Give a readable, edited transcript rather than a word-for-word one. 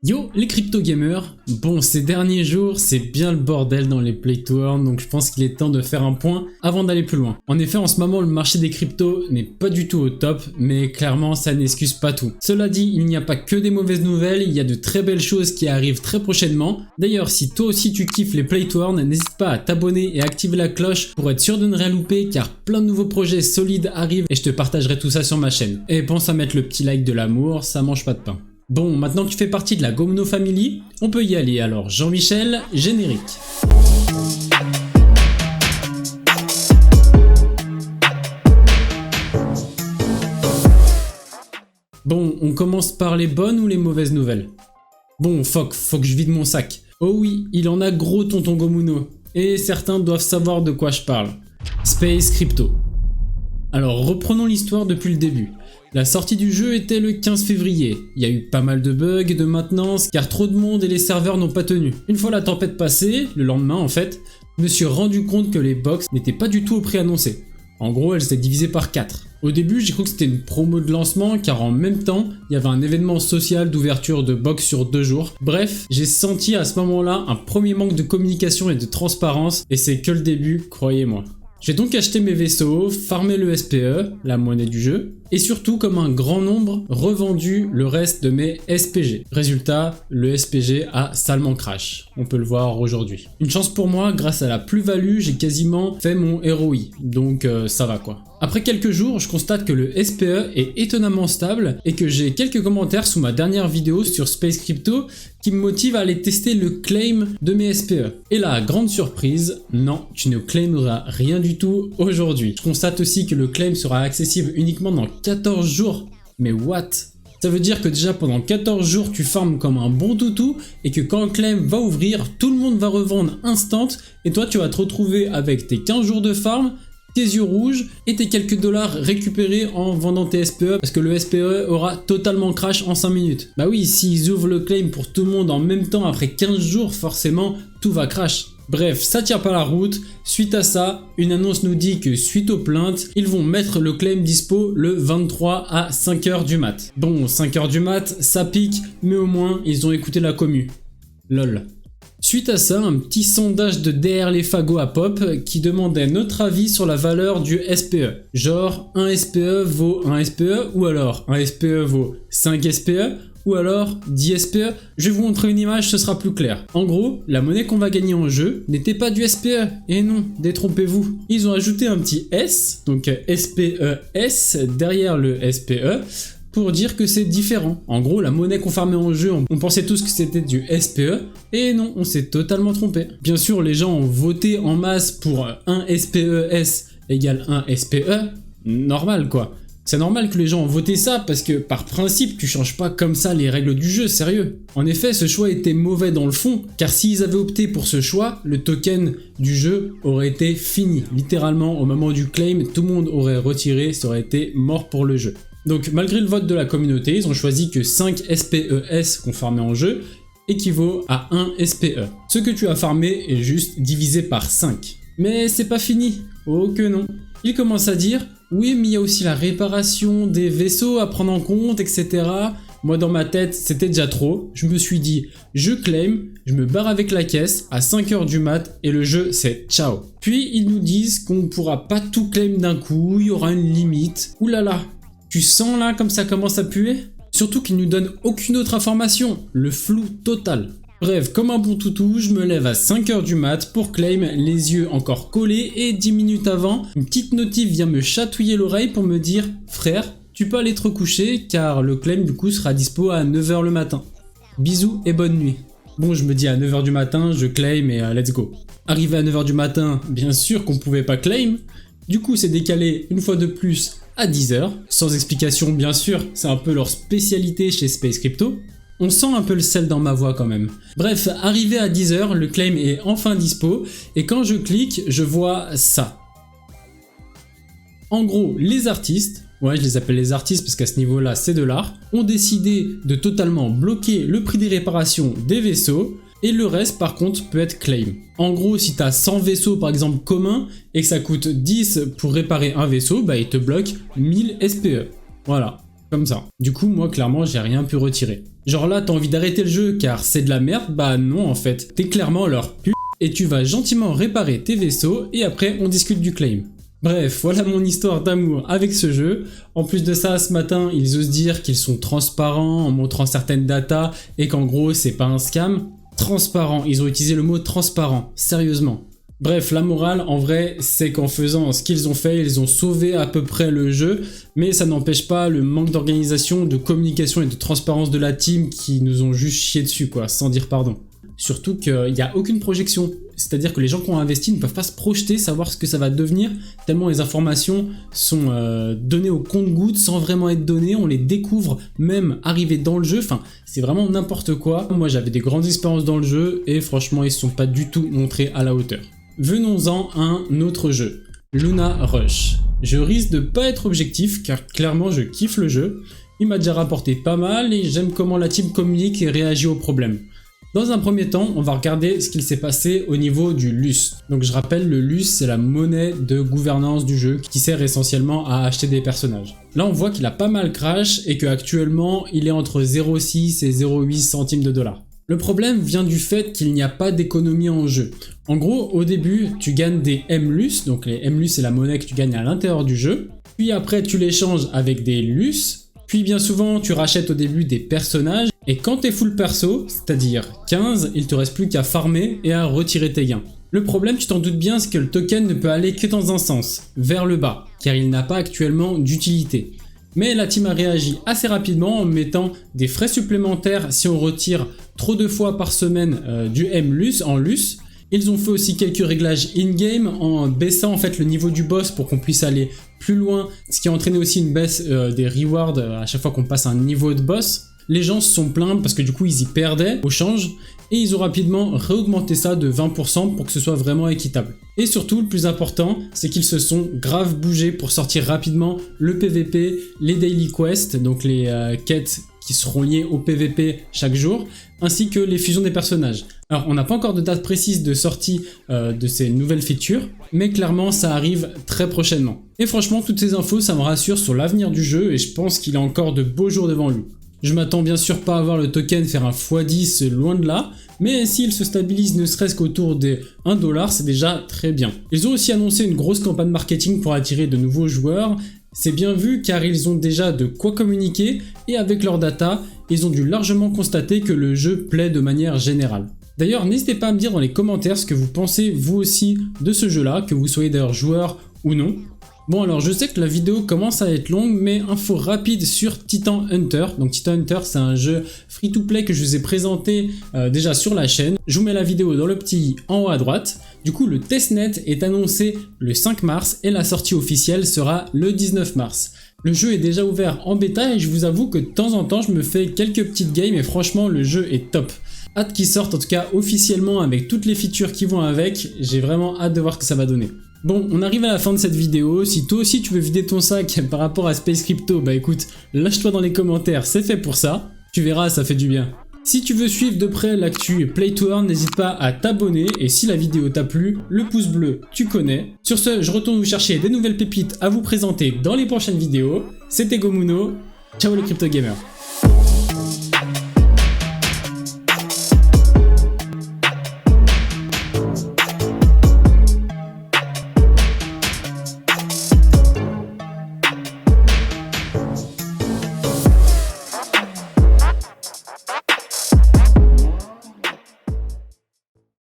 Yo les crypto gamers, bon ces derniers jours c'est bien le bordel dans les play to earn, donc je pense qu'il est temps de faire un point avant d'aller plus loin. En effet en ce moment le marché des cryptos n'est pas du tout au top, mais clairement ça n'excuse pas tout. Cela dit, il n'y a pas que des mauvaises nouvelles, il y a de très belles choses qui arrivent très prochainement. D'ailleurs si toi aussi tu kiffes les play to earn, n'hésite pas à t'abonner et activer la cloche pour être sûr de ne rien louper, car plein de nouveaux projets solides arrivent et je te partagerai tout ça sur ma chaîne. Et pense à mettre le petit like de l'amour, ça mange pas de pain. Bon, maintenant que tu fais partie de la Gomno Family, on peut y aller. Alors Jean-Michel, générique. Bon, on commence par les bonnes ou les mauvaises nouvelles? Bon, faut que je vide mon sac. Oh oui, il en a gros tonton Gomuno. Et certains doivent savoir de quoi je parle. Space Crypto. Alors reprenons l'histoire depuis le début. La sortie du jeu était le 15 février. Il y a eu pas mal de bugs et de maintenance car trop de monde et les serveurs n'ont pas tenu. Une fois la tempête passée, le lendemain en fait, je me suis rendu compte que les box n'étaient pas du tout au prix annoncé. En gros, elles étaient divisées par 4. Au début, j'ai cru que c'était une promo de lancement car en même temps, il y avait un événement social d'ouverture de box sur 2 jours. Bref, j'ai senti à ce moment-là un premier manque de communication et de transparence et c'est que le début, croyez-moi. J'ai donc acheté mes vaisseaux, farmé le SPE, la monnaie du jeu, et surtout comme un grand nombre, revendu le reste de mes SPG. Résultat, le SPG a salement crash. On peut le voir aujourd'hui. Une chance pour moi, grâce à la plus-value, j'ai quasiment fait mon ROI, donc ça va quoi. Après quelques jours, je constate que le SPE est étonnamment stable et que j'ai quelques commentaires sous ma dernière vidéo sur Space Crypto qui me motivent à aller tester le claim de mes SPE. Et là, grande surprise, non, tu ne claimeras rien du tout aujourd'hui. Je constate aussi que le claim sera accessible uniquement dans 14 jours. Mais what? Ça veut dire que déjà pendant 14 jours tu farmes comme un bon toutou et que quand le claim va ouvrir, tout le monde va revendre instant et toi tu vas te retrouver avec tes 15 jours de farm, tes yeux rouges et tes quelques dollars récupérés en vendant tes SPE parce que le SPE aura totalement crash en 5 minutes. Bah oui, s'ils ouvrent le claim pour tout le monde en même temps après 15 jours, forcément tout va crash. Bref, ça tient pas la route. Suite à ça, une annonce nous dit que suite aux plaintes, ils vont mettre le claim dispo le 23 à 5h du mat. Bon, 5h du mat, ça pique, mais au moins ils ont écouté la commu. Lol. Suite à ça, un petit sondage de DR les fagots à pop qui demandait notre avis sur la valeur du SPE. Genre, un SPE vaut un SPE ou alors un SPE vaut 5 SPE ou alors 10 SPE. Je vais vous montrer une image, ce sera plus clair. En gros, la monnaie qu'on va gagner en jeu n'était pas du SPE. Et non, détrompez-vous. Ils ont ajouté un petit S, donc SPES, derrière le SPE, pour dire que c'est différent. En gros, la monnaie qu'on farmait en jeu, on pensait tous que c'était du SPE, et non, on s'est totalement trompé. Bien sûr, les gens ont voté en masse pour un SPES égale un SPE, normal quoi. C'est normal que les gens ont voté ça parce que par principe tu changes pas comme ça les règles du jeu, sérieux. En effet, ce choix était mauvais dans le fond, car s'ils avaient opté pour ce choix, le token du jeu aurait été fini. Littéralement, au moment du claim, tout le monde aurait retiré, ça aurait été mort pour le jeu. Donc malgré le vote de la communauté, ils ont choisi que 5 SPES qu'on farmait en jeu équivaut à 1 SPE. Ce que tu as farmé est juste divisé par 5. Mais c'est pas fini, oh que non. Ils commencent à dire « Oui, mais il y a aussi la réparation des vaisseaux à prendre en compte, etc. » Moi dans ma tête, c'était déjà trop. Je me suis dit « Je claim, je me barre avec la caisse à 5h du mat et le jeu c'est ciao. » Puis ils nous disent qu'on ne pourra pas tout claim d'un coup, il y aura une limite. Ouh là là, tu sens là comme ça commence à puer? Surtout qu'ils nous donnent aucune autre information, le flou total. Bref, comme un bon toutou, je me lève à 5h du mat pour claim, les yeux encore collés et 10 minutes avant, une petite notif vient me chatouiller l'oreille pour me dire « Frère, tu peux aller te recoucher car le claim du coup sera dispo à 9h le matin. Bisous et bonne nuit. » Bon, je me dis à 9h du matin, je claim et let's go. Arrivé à 9h du matin, bien sûr qu'on pouvait pas claim. Du coup, c'est décalé une fois de plus à 10h, sans explication bien sûr, c'est un peu leur spécialité chez Space Crypto. On sent un peu le sel dans ma voix quand même. Bref, arrivé à 10h, le claim est enfin dispo, et quand je clique, je vois ça. En gros, les artistes, ouais je les appelle les artistes parce qu'à ce niveau-là c'est de l'art, ont décidé de totalement bloquer le prix des réparations des vaisseaux, et le reste par contre peut être claim. En gros, si tu as 100 vaisseaux par exemple communs, et que ça coûte 10 pour réparer un vaisseau, bah il te bloque 1000 SPE. Voilà. Comme ça. Du coup, moi, clairement, j'ai rien pu retirer. Genre là, t'as envie d'arrêter le jeu car c'est de la merde? Bah non, en fait. T'es clairement leur pute et tu vas gentiment réparer tes vaisseaux et après, on discute du claim. Bref, voilà mon histoire d'amour avec ce jeu. En plus de ça, ce matin, ils osent dire qu'ils sont transparents en montrant certaines datas et qu'en gros, c'est pas un scam. Transparent, ils ont utilisé le mot transparent, sérieusement. Bref, la morale, en vrai, c'est qu'en faisant ce qu'ils ont fait, ils ont sauvé à peu près le jeu, mais ça n'empêche pas le manque d'organisation, de communication et de transparence de la team qui nous ont juste chié dessus, quoi, sans dire pardon. Surtout qu'il n'y a aucune projection, c'est-à-dire que les gens qui ont investi ne peuvent pas se projeter, savoir ce que ça va devenir, tellement les informations sont données au compte-gouttes sans vraiment être données, on les découvre même arrivé dans le jeu, enfin c'est vraiment n'importe quoi. Moi j'avais des grandes espérances dans le jeu et franchement ils ne se sont pas du tout montrés à la hauteur. Venons-en à un autre jeu, Luna Rush. Je risque de pas être objectif car clairement je kiffe le jeu, il m'a déjà rapporté pas mal et j'aime comment la team communique et réagit aux problèmes. Dans un premier temps, on va regarder ce qu'il s'est passé au niveau du LUS. Donc je rappelle, le LUS c'est la monnaie de gouvernance du jeu qui sert essentiellement à acheter des personnages. Là on voit qu'il a pas mal crash et qu'actuellement il est entre 0,6 et 0,8 centimes de dollars. Le problème vient du fait qu'il n'y a pas d'économie en jeu. En gros, au début, tu gagnes des MLUS, donc les MLUS c'est la monnaie que tu gagnes à l'intérieur du jeu, puis après tu l'échanges avec des LUS, puis bien souvent tu rachètes au début des personnages, et quand t'es full perso, c'est-à-dire 15, il te reste plus qu'à farmer et à retirer tes gains. Le problème, tu t'en doutes bien, c'est que le token ne peut aller que dans un sens, vers le bas, car il n'a pas actuellement d'utilité. Mais la team a réagi assez rapidement en mettant des frais supplémentaires si on retire trop de fois par semaine du MLUS en LUS. Ils ont fait aussi quelques réglages in-game en baissant en fait le niveau du boss pour qu'on puisse aller plus loin, ce qui a entraîné aussi une baisse des rewards à chaque fois qu'on passe un niveau de boss. Les gens se sont plaints parce que du coup ils y perdaient au change et ils ont rapidement réaugmenté ça de 20% pour que ce soit vraiment équitable. Et surtout le plus important c'est qu'ils se sont grave bougés pour sortir rapidement le PVP, les daily quests, donc les quêtes qui seront liées au PVP chaque jour, ainsi que les fusions des personnages. Alors on n'a pas encore de date précise de sortie de ces nouvelles features, mais clairement ça arrive très prochainement. Et franchement toutes ces infos ça me rassure sur l'avenir du jeu et je pense qu'il a encore de beaux jours devant lui. Je m'attends bien sûr pas à voir le token faire un x10 loin de là, mais s'il se stabilise ne serait-ce qu'autour des 1$, c'est déjà très bien. Ils ont aussi annoncé une grosse campagne marketing pour attirer de nouveaux joueurs. C'est bien vu car ils ont déjà de quoi communiquer et avec leurs data, ils ont dû largement constater que le jeu plaît de manière générale. D'ailleurs, n'hésitez pas à me dire dans les commentaires ce que vous pensez vous aussi de ce jeu-là, que vous soyez d'ailleurs joueur ou non. Bon alors je sais que la vidéo commence à être longue, mais info rapide sur Titan Hunter. Donc Titan Hunter c'est un jeu free to play que je vous ai présenté déjà sur la chaîne. Je vous mets la vidéo dans le petit i en haut à droite. Du coup le testnet est annoncé le 5 mars et la sortie officielle sera le 19 mars. Le jeu est déjà ouvert en bêta et je vous avoue que de temps en temps je me fais quelques petites games et franchement le jeu est top. Hâte qu'il sorte en tout cas officiellement avec toutes les features qui vont avec, j'ai vraiment hâte de voir ce que ça va donner. Bon, on arrive à la fin de cette vidéo, si toi aussi tu veux vider ton sac par rapport à Space Crypto, bah écoute, lâche-toi dans les commentaires, c'est fait pour ça, tu verras, ça fait du bien. Si tu veux suivre de près l'actu Play to Earn, n'hésite pas à t'abonner, et si la vidéo t'a plu, le pouce bleu, tu connais. Sur ce, je retourne vous chercher des nouvelles pépites à vous présenter dans les prochaines vidéos, c'était Gomuno, ciao les crypto gamers.